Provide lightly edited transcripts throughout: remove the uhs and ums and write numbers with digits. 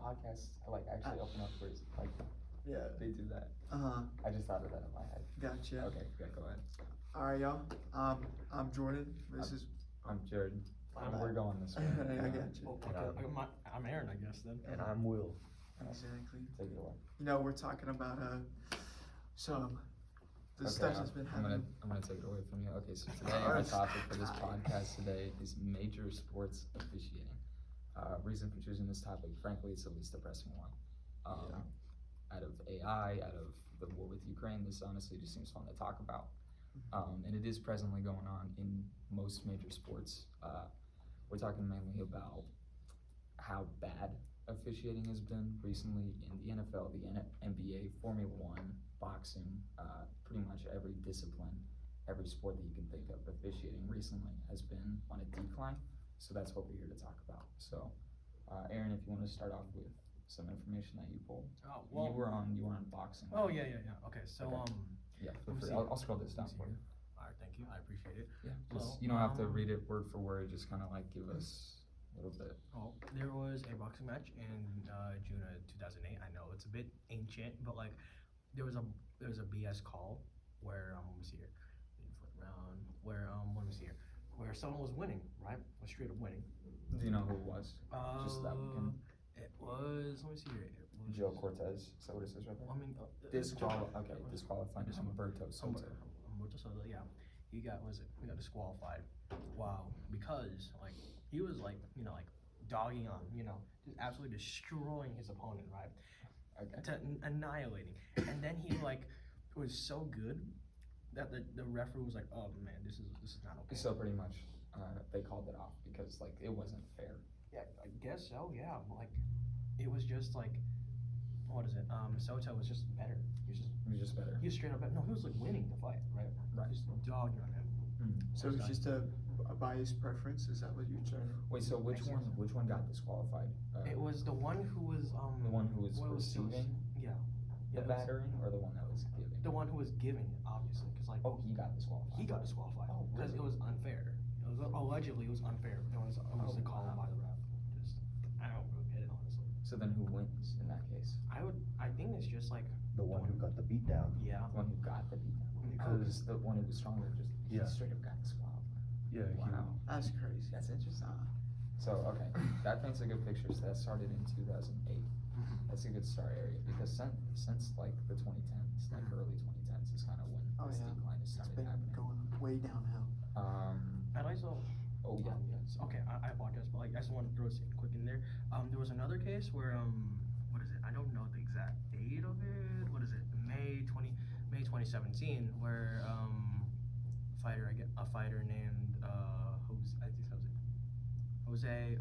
all podcasts like actually open up for like Yeah. they do that. Uh-huh. I just thought of that in my head. Gotcha. Okay, yeah, go ahead. Alright, y'all. I'm Jordan. This is. I'm Jared. We're going this way. I got you. Okay, I'm Aaron, I guess then. And I'm Will. Exactly. Take it away. We're talking about the stuff that's been happening. I'm gonna take it away from you. Okay, so today our topic for this podcast today is major sports officiating. Reason for choosing this topic, frankly, it's the least depressing one. Out of AI, out of the war with Ukraine, this honestly just seems fun to talk about. And it is presently going on in most major sports. We're talking mainly about how bad officiating has been recently in the NFL, the NBA, Formula One, boxing, pretty much every discipline, every sport that you can think of, officiating recently has been on a decline. So that's what we're here to talk about. So, Aaron, if you want to start off with some information that you pulled. Oh, well, you were on boxing. Oh, right? yeah. Okay, so, Okay. Yeah, feel free. I'll scroll this down for you. Alright, thank you, I appreciate it. Yeah, Well, you don't have to read it word for word, just kind of like give us a little bit. Oh, there was a boxing match in June of 2008. I know it's a bit ancient, but like there was a BS call where let me see here, round where let me see here, where someone was winning, right? Was straight up winning. Do you know who it was? Just that weekend. It was. Let me see here. It was Joe Cortez. Is that what it says right there? I mean, Disqualified. Humberto Soto. Humberto Soto. Yeah, he got disqualified. Wow, because like he was like dogging on just absolutely destroying his opponent, right? Okay. Annihilating, and then he was so good that the referee was like, oh man, this is not okay. So pretty much, they called it off because like it wasn't fair. Yeah, I guess so. Yeah, like it was just like, what is it? Soto was just better. He was just better. He was straight up better. No, he was like winning the fight, right? Right. Just dogging on him. So it's just a biased preference. Is that what you're trying to? Wait, so which one got disqualified? It was the one who was the one who was receiving the battering, or the one that was giving? The one who was giving it, obviously, because like he got disqualified. He got disqualified because really? It was unfair. Allegedly it was unfair. It was a call by the ref. I don't really get it, honestly. So then who wins in that case? I think it's just like The one who got the beat down. Yeah. The one who got the beat down. Because the one who was stronger he straight up got disqualified. Yeah. Wow. That's crazy. That's interesting. So okay, that paints a good picture. So that started in 2008. That's a good start area because since like the 2010s, like early 2010s, is kind of when this decline has started happening. Going way downhill. And also. Oh yeah. Okay, I apologize, but like I just want to throw this quick in there. There was another case where what is it? I don't know the exact date of it. What is it? May 2017, where a fighter named Jose.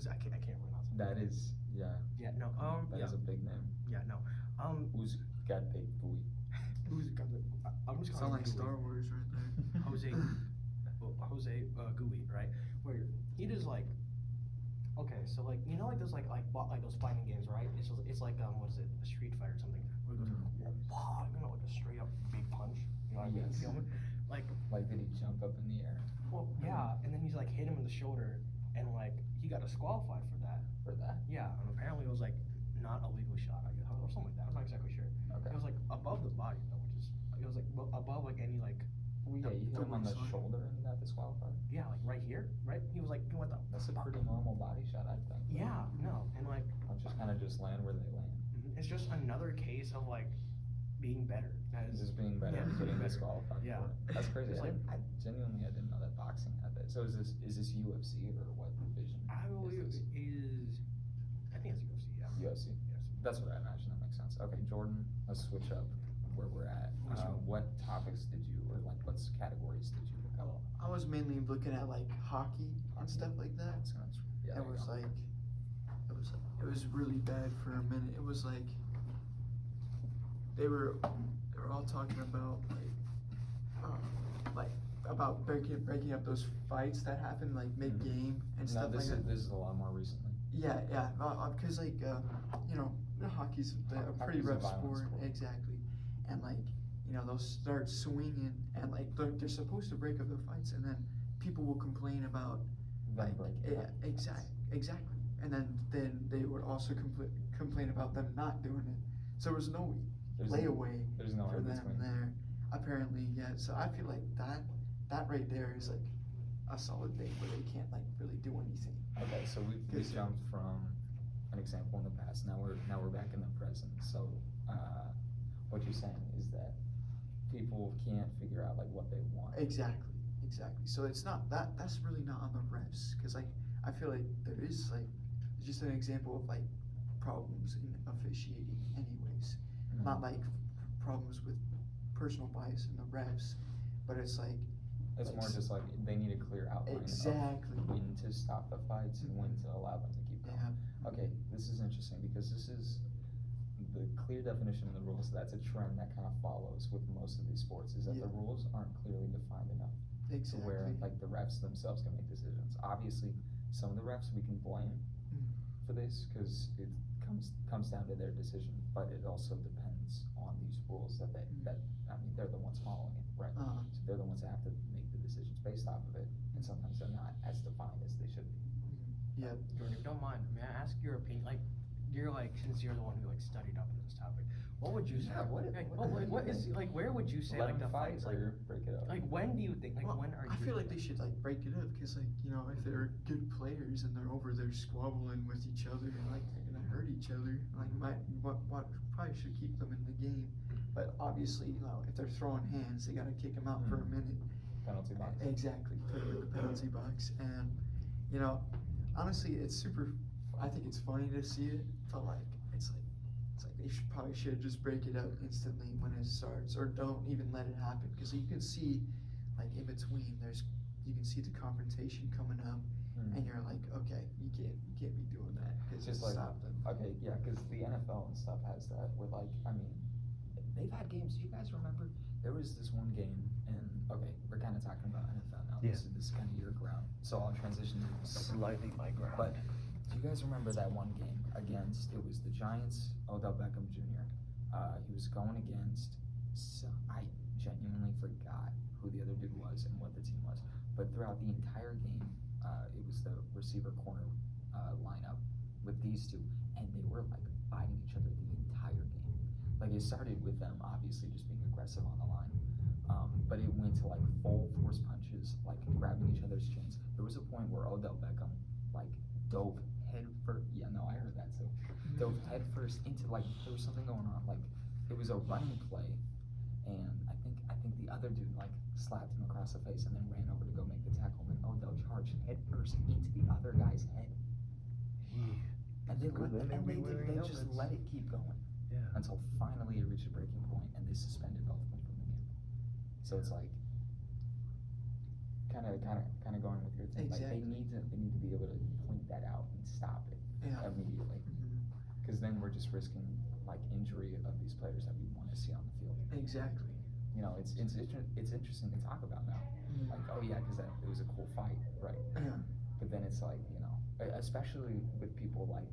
I can't pronounce it. That is Yeah, no. That is a big name. Yeah, no. Who's got big booty? I'm just Sound calling like Star Wars right there. Jose Gouy, right? Where he just like, okay, so like like those like those fighting games, right? It's like what is it? A Street Fighter or something. Where it goes, like a straight up big punch. You know what I mean? Yes. Like did he jump up in the air? Well, yeah, and then he's like hit him in the shoulder, and like he got disqualified for that. For that? Yeah, and apparently it was like not a legal shot, I guess, or something like that. I'm not exactly sure. Okay. It was like above the body though, it was like above like any like. You hit him on the shoulder and got disqualified? Yeah, like right here, right? He was like, what the? That's a pretty normal body shot, I think. Yeah, no, and like. Punches kind of just land where they land. It's just another case of like being better. Just being better and getting disqualified. Yeah. That's crazy. It's I genuinely didn't know that boxing had that. So is this UFC or what division? I believe it is. I think it's UFC. Yeah. UFC. Yes. That's what I imagine. That makes sense. Okay, Jordan. Let's switch up where we're at. What topics did you, or like what categories did you look up? I was mainly looking at like hockey and stuff like that. Yeah, It was really bad for a minute. It was like they were all talking about about breaking up those fights that happened like mid game and stuff like that. This is a lot more recently. Yeah, because hockey's a pretty rough sport. Exactly, and like they'll start swinging and like they're supposed to break up the fights, and then people will complain about Exactly. and then they would also complain about them not doing it. So there was no layaway There's no for in them between. there. Apparently, yeah. So I feel like that right there is like a solid thing where they can't like really do anything. Okay, so we jumped from an example in the past. Now we're back in the present. So what you're saying is that people can't figure out like what they want. Exactly. So it's not that's really not on the refs, because like I feel like there is like just an example of like problems in officiating anyways. Not like problems with personal bias in the refs, but it's like it's more just like they need a clear outline exactly of when to stop the fights and when to allow them to keep going. Yeah. Okay, this is interesting because this is the clear definition of the rules. That's a trend that kind of follows with most of these sports, is that the rules aren't clearly defined enough to where like the refs themselves can make decisions. Obviously, some of the refs we can blame for this because it comes down to their decision, but it also depends on these rules that I mean they're the ones following it, right? So they're the ones that have to make the decisions based off of it, and sometimes they're not as defined as they should be. Yeah. Jordan, if you don't mind, may I ask your opinion? Like, since you're the one who like studied up on this topic, what would you say? What is like? Where would you say Let like them the fight fights? or Like, break it up. like when do you think? Like, when are I you? feel like they should like break it up, because like if they're good players and they're over there squabbling with each other and like they're gonna hurt each other, like what probably should keep them in the game. But obviously, if they're throwing hands, they gotta kick them out for a minute. Penalty box. Exactly, put them in the penalty box, and honestly, I think it's funny to see it, but like it's like they should just break it up instantly when it starts, or don't even let it happen, because you can see like in between you can see the confrontation coming up, and you're like, okay, you can't be doing that, because Just it'll like, stop them. okay, yeah, because the NFL and stuff has that with like, I mean, they've had games. Do you guys remember? There was this one game, and okay, we're kind of talking about NFL now. Yeah. This is kind of your ground, so I'll transition to Slightly my ground. But do you guys remember that one game against? It was the Giants. Odell Beckham Jr. He was going against. I genuinely forgot who the other dude was and what the team was. But throughout the entire game, it was the receiver corner lineup with these two, and they were like fighting each other the entire game. Like it started with them obviously just being aggressive on the line, but it went to like full force punches, like grabbing each other's chins. There was a point where Odell Beckham like dove head first. Yeah, no, I heard that too. Dove head first into like there was something going on. Like it was a running play, and I think the other dude like slapped him across the face and then ran over to go make the tackle. And Odell charged head first into the other guy's head. And they just let it keep going. Yeah. Until finally it reached a breaking point, and they suspended both of them from the game. So it's like kind of going with your thing. Exactly. Like they need to be able to point that out and stop it immediately. Because then we're just risking like injury of these players that we want to see on the field. Exactly. It's interesting to talk about now. Like, oh yeah, because it was a cool fight, right? Yeah. But then it's like, especially with people like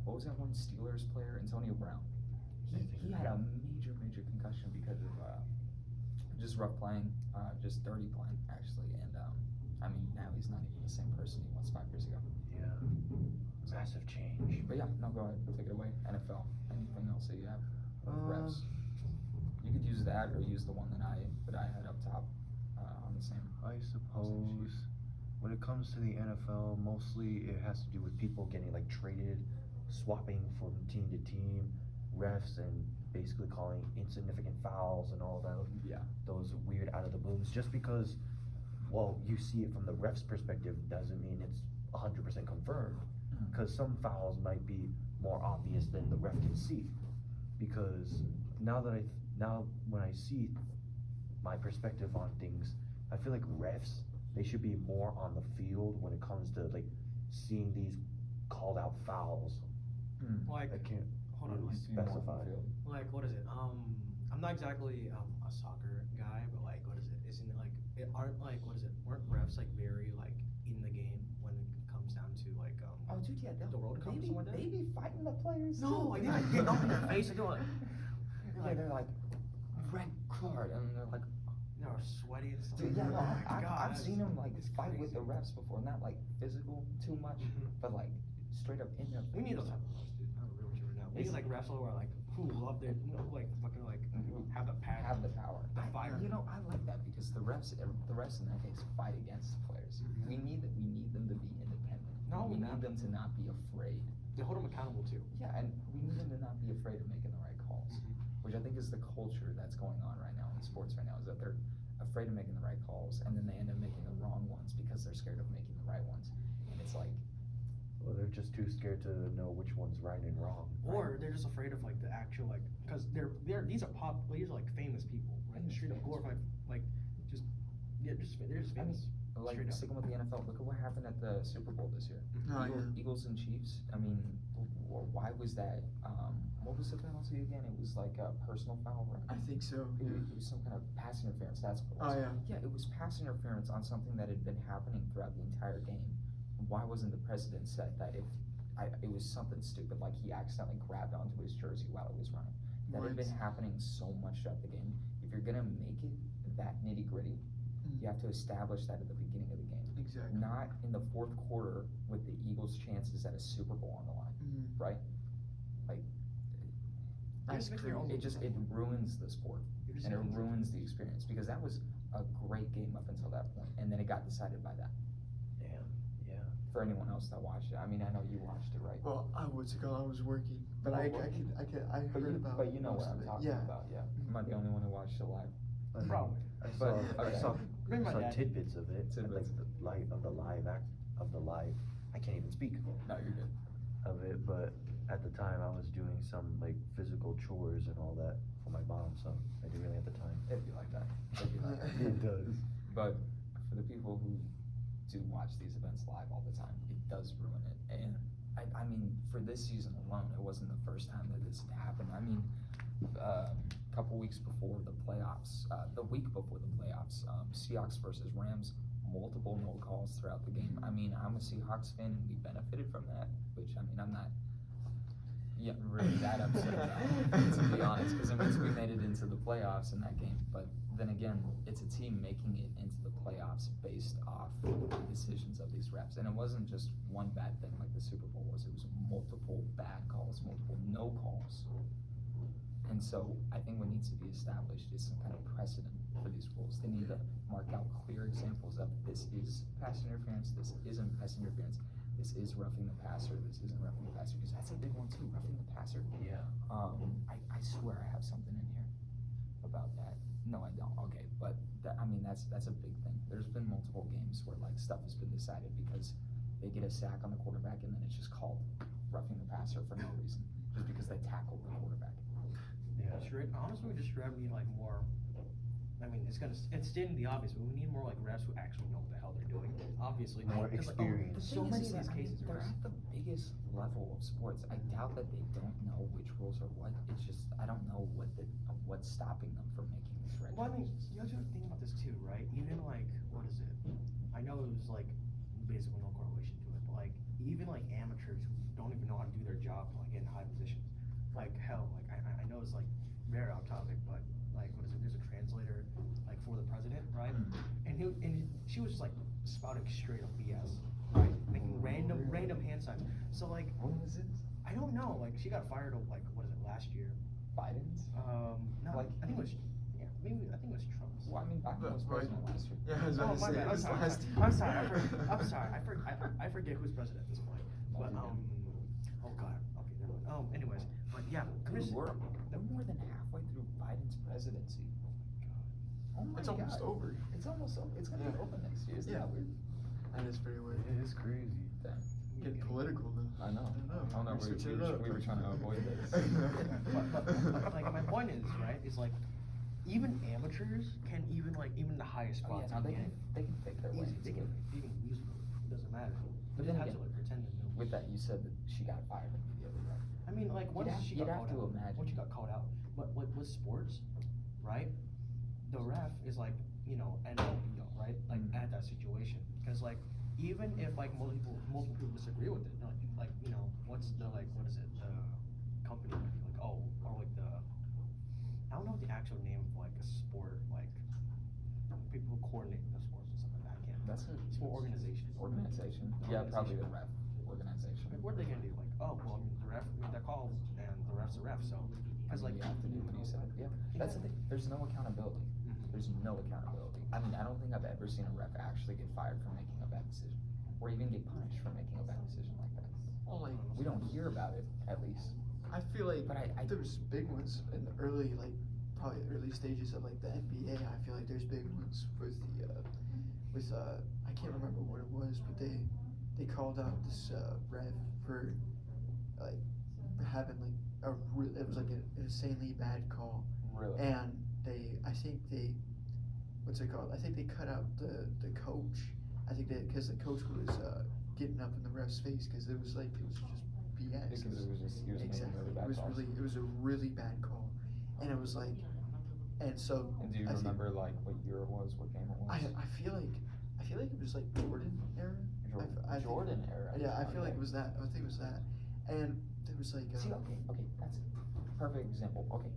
what was that one Steelers player, Antonio Brown? He had a major concussion because of just rough playing, just dirty playing actually, and I mean now he's not even the same person he was 5 years ago. Yeah. Massive change. But yeah, no, go ahead, take it away. NFL. Anything else that you have? Refs. You could use that or use the one that I had up top on the same. I suppose when it comes to the NFL, mostly it has to do with people getting like traded, swapping from team to team, refs, and basically calling insignificant fouls and all that. Yeah. Those weird out of the blues. Just because, well, you see it from the ref's perspective doesn't mean it's 100% confirmed. Because some fouls might be more obvious than the ref can see. Because now when I see my perspective on things, I feel like refs, they should be more on the field when it comes to like seeing these called out fouls. Like, I can't hold on, really like, specify. like what is it? I'm not exactly a soccer guy, but like what is it? Isn't it like weren't refs like very like in the game when it comes down to like Oh dude, yeah, the World Cup or something like that? they be fighting the players. No, like too. they're like getting up in their face and doing Yeah, they're like red card, and they're like, sweaty and stuff. dude, yeah, no, Oh my God, I've seen them like it's fight with the crazy. refs before, not like physical too much, but like straight up in their We need face. those type of refs, dude. I don't agree with you right now. We need like refs who are like who love their like fucking like have the passion. Have the power. The fire. You know, I like that because the refs in that case fight against the players. Mhm. We need them to be independent. No, we not- need them to not be afraid. They hold them accountable too. Yeah, and we need them to not be afraid of making the right calls, which I think is the culture that's going on right now in sports right now, is that they're afraid of making the right calls, and then they end up making the wrong ones because they're scared of making the right ones. And it's like, Well, they're just too scared to know which one's right and wrong. Or they're just afraid of like the actual like, cause these are like famous people, right? Famous Straight up people. glorified, like just they're just I mean, famous. like Straight up. sticking with the NFL, look at what happened at the Super Bowl this year. Oh, Eagles and Chiefs. I mean, why was that? What was the penalty again? It was like a personal foul, right? I think so. It Yeah. was some kind of pass interference. That's what it Oh was. yeah. Yeah, it was pass interference on something that had been happening throughout the entire game. Why wasn't the president said that if it was something stupid, like he accidentally grabbed onto his jersey while it was running? That had been Right. happening so much throughout the game. If you're gonna make it that nitty gritty, you have to establish that at the beginning of the game, Exactly. not in the fourth quarter with the Eagles' chances at a Super Bowl on the line, Mhm. right? Like, That's Make your own crazy. it ruins the sport. You're just And it making- ruins the experience because that was a great game up until that point, and then it got decided by that. Damn, yeah. For anyone else that watched it, I mean, I know you watched it, right? Well, I was working, but Oh, I working? heard about. But you know most what of I'm it. talking Yeah. about, yeah. Am I the only one who watched it live? I mean, Probably. I But, saw, okay. I saw, Bring my saw dad. tidbits of it, and like Tidbits. of the live, I can't even speak No, you're good. of it, but at the time I was doing some like physical chores and all that for my mom, so I didn't really have the time. It'd be like that. It'd be like that. It does. But for the people who do watch these events live all the time, it does ruin it. And I mean, for this season alone, it wasn't the first time that this had happened. I mean, a couple weeks before the playoffs, the week before the playoffs, Seahawks versus Rams, multiple no calls throughout the game. I mean, I'm a Seahawks fan and we benefited from that, which I mean, I'm not really that upset about it, to be honest, because it means we made it into the playoffs in that game. But then again, it's a team making it into the playoffs based off the decisions of these refs. And it wasn't just one bad thing like the Super Bowl was, it was multiple bad calls, multiple no calls. And so I think what needs to be established is some kind of precedent for these rules. They need to mark out clear examples of this is pass interference, this isn't pass interference, this is roughing the passer, this isn't roughing the passer, because that's a big one too, roughing the passer. Yeah. I swear I have something in here about that. No, I don't. Okay, but I mean that's a big thing. There's been multiple games where like stuff has been decided because they get a sack on the quarterback and then it's just called roughing the passer for no reason, just because they tackled the quarterback. Yeah. Honestly, we just rather need like more. I mean, it's stating the obvious, but we need more like refs who actually know what the hell they're doing. Obviously, More 'cause, like, experience. The so thing many is of these that, I mean, cases are they're just. at the biggest level of sports. I doubt that they don't know which rules are what. It's just I don't know what's stopping them from making these red Well, I mean, choices. you have to think about this too, right? Even like, what is it? I know it was like basically no correlation to it, but like even like amateurs who don't even know how to do their job, like in high positions. Like hell, like I know it's like very off topic, but like what is it? There's a translator like for the president, right? And she was just like spouting straight up BS, right? Making random hand signs. So like, When was this? I don't know. Like she got fired like what is it last year? Biden's? No, Like- I think it was I think it was Trump's. Well, I mean, Biden was Right. president last year. Yeah, I was Oh, about to my say bad. it I'm was sorry. last I'm sorry. I'm sorry. I forget who's president at this point. No, But you're good. oh god. Okay, never mind. Anyways, but yeah, I'm Dude, just. we're more than halfway through Biden's presidency. Oh my It's almost God. over. It's almost over. It's gonna be Yeah. over next year. Isn't Yeah. that weird? That is pretty weird. It is crazy. Damn. Getting political now. I know. I know. We Switching it up. were trying to avoid this. But like my point is right is like even amateurs can even the highest Oh, yeah, spots no, can they can fake their way. easy. They into can it. use it. It doesn't matter. But They then have again, to like pretend to know. With that, you said that she got fired immediately, right? I mean, like once she you'd got have called to out, imagine. once she got called out, but with sports, right? The ref is like, end all be all, right? Like Mhm. at that situation, because like even if like multiple people disagree with it, like what's the like what is it the company like or like the I don't know the actual name of like a sport like people who coordinate the sports and stuff like that. I can't. That's a Sport organization. Organization. Yeah, probably the ref organization. what are they gonna do? Like, oh, well, I mean, the ref made that call, and the ref's a ref, so. Because Cause like. you have to do what you said. Yeah, that's the thing. There's no accountability. There's no accountability. I mean, I don't think I've ever seen a ref actually get fired for making a bad decision, or even get punished for making a bad decision like that. Well, like We don't hear about it, at least. I feel like But I there was big ones in the early, like probably early stages of like the NBA. I feel like there's big ones with the I can't remember what it was, but they called out this ref for like having like it was like an insanely bad call, really. and I think they what's it called? I think they cut out the coach. I think because the coach was getting up in the ref's face because it was just BS. Because it was just he was making Exactly. really bad calls. It was a really bad call, and it was like, and so. And do you remember like what year it was, what game it was? I feel like it was like Jordan era. Jordan era. Yeah, I feel like it was that. I think it was that, and there was like. See, okay, that's a perfect example. Okay,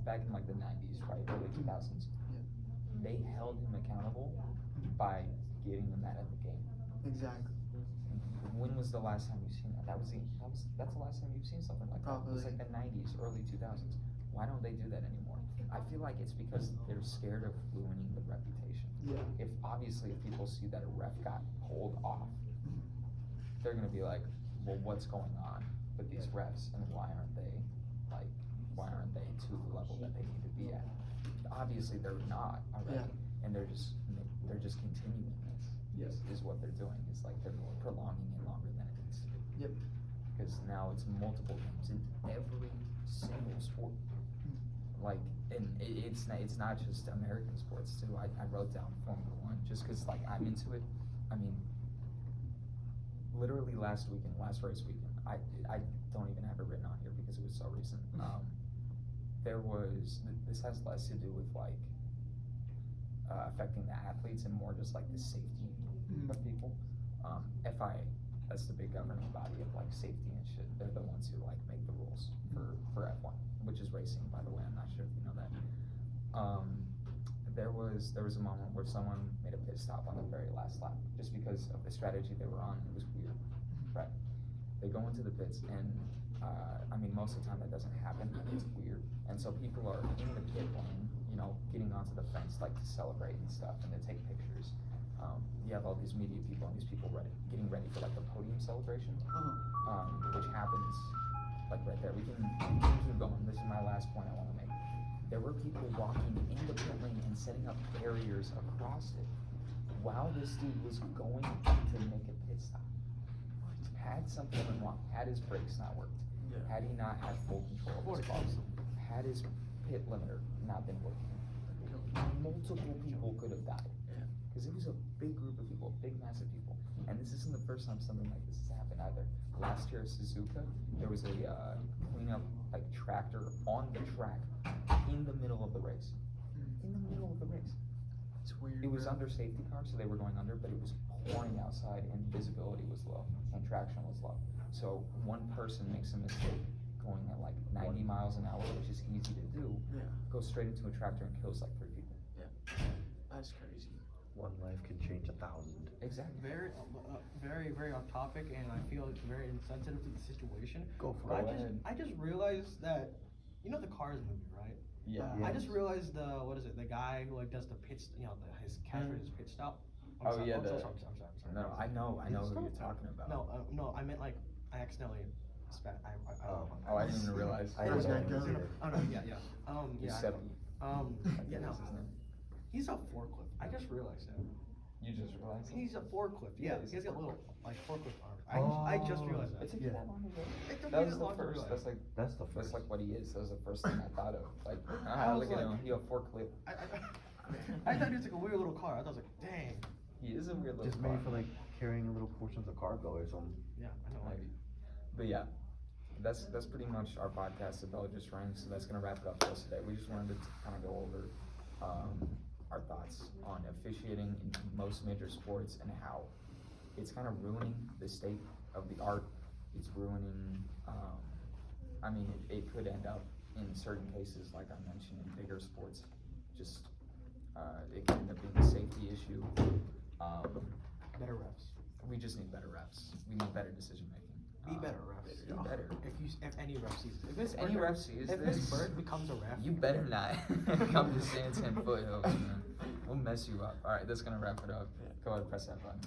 back in like the 90s, right, early 2000s, they held him accountable by getting him mad at the game. Exactly. When was the last time you've seen that? That's the last time you've seen something like that. It was like the 90s, early 2000s. Why don't they do that anymore? I feel like it's because they're scared of ruining the reputation. Yeah. If people see that a ref got pulled off, they're gonna be like, well, what's going on with these refs, and why aren't they to the level that they need to be at? Obviously, they're not already, and they're just continuing this. Yes. Is what they're doing. It's like they're prolonging it longer than it needs to be. Yep. Because now it's multiple games in every single sport. Like, and it's not just American sports too. I wrote down Formula One just because like I'm into it. I mean, literally last race weekend, I don't even have it written on here because it was so recent. This has less to do with like affecting the athletes and more just like the safety of people. FIA, that's the big governing body of like safety and shit. They're the ones who like make the rules for F1, which is racing, by the way. I'm not sure if you know that. There was a moment where someone made a pit stop on the very last lap just because of the strategy they were on. It was weird, right? They go into the pits and I mean most of the time that doesn't happen. It's weird, and so people are in the pit lane, getting onto the fence like to celebrate and stuff, and they take pictures. You have all these media people and these people getting ready for like the podium celebration, which happens like right there. We can keep going. This is my last point I want to make. There were people walking in the pit lane and setting up barriers across it while this dude was going to make a pit stop. Had something went wrong, had his brakes not worked, had he not had full control of his cars, had his pit limiter not been working, multiple people could have died. Because it was a big group of people, big massive people. And this isn't the first time something like this has happened either. Last year at Suzuka, there was a cleanup like tractor on the track in the middle of the race. In the middle of the race. It's weird. It was under safety cars, so they were going under, but it was pouring outside and visibility was low and traction was low. So one person makes a mistake going at like 90 miles an hour, which is easy to do, goes straight into a tractor and kills like 3 people. Yeah. That's crazy. One life can change 1,000. Exactly. Very, very off topic, and I feel it's very insensitive to the situation. Go for it. I just realized that, the Cars movie, right? Yeah. I just realized the guy who like does the pits, his catchphrase is pit stop. I'm sorry. No, I know who you're talking about. No, I meant like I accidentally spat. I didn't even realize. I was gonna go. Oh no, yeah. Giuseppe. Yeah, no. What's his name? He's a forklift. I just realized that. You just realized that? He's a forklift. Yeah, Yeah, he's got little like forklift arms. Oh. I just realized that. It took you that long to get? It took That me was that the long to first. realize. That's the first. like what he is. That was the first thing I thought of. Like, I was look at like- him. He a forklift. I thought he was like a weird little car. I thought I was like, dang. He is a weird little. Just maybe for like carrying a little portions of cargo or something. Yeah, I know. Maybe. But yeah, that's pretty much our podcast. The bell just rang, so that's gonna wrap it up for us today. We just wanted to kind of go over our thoughts on officiating in most major sports and how it's kind of ruining the state of the art. It's ruining. I mean, it could end up in certain cases, like I mentioned, in bigger sports. Just it could end up being a safety issue. Better refs. We just need better refs. We need better decision making. Be better, refs. Be better. If any ref sees this. If any ref sees if this, Miss Bird becomes a ref, you better not come to Santan Foothills, man. We'll mess you up. All right, that's gonna wrap it up. Go ahead, press that button.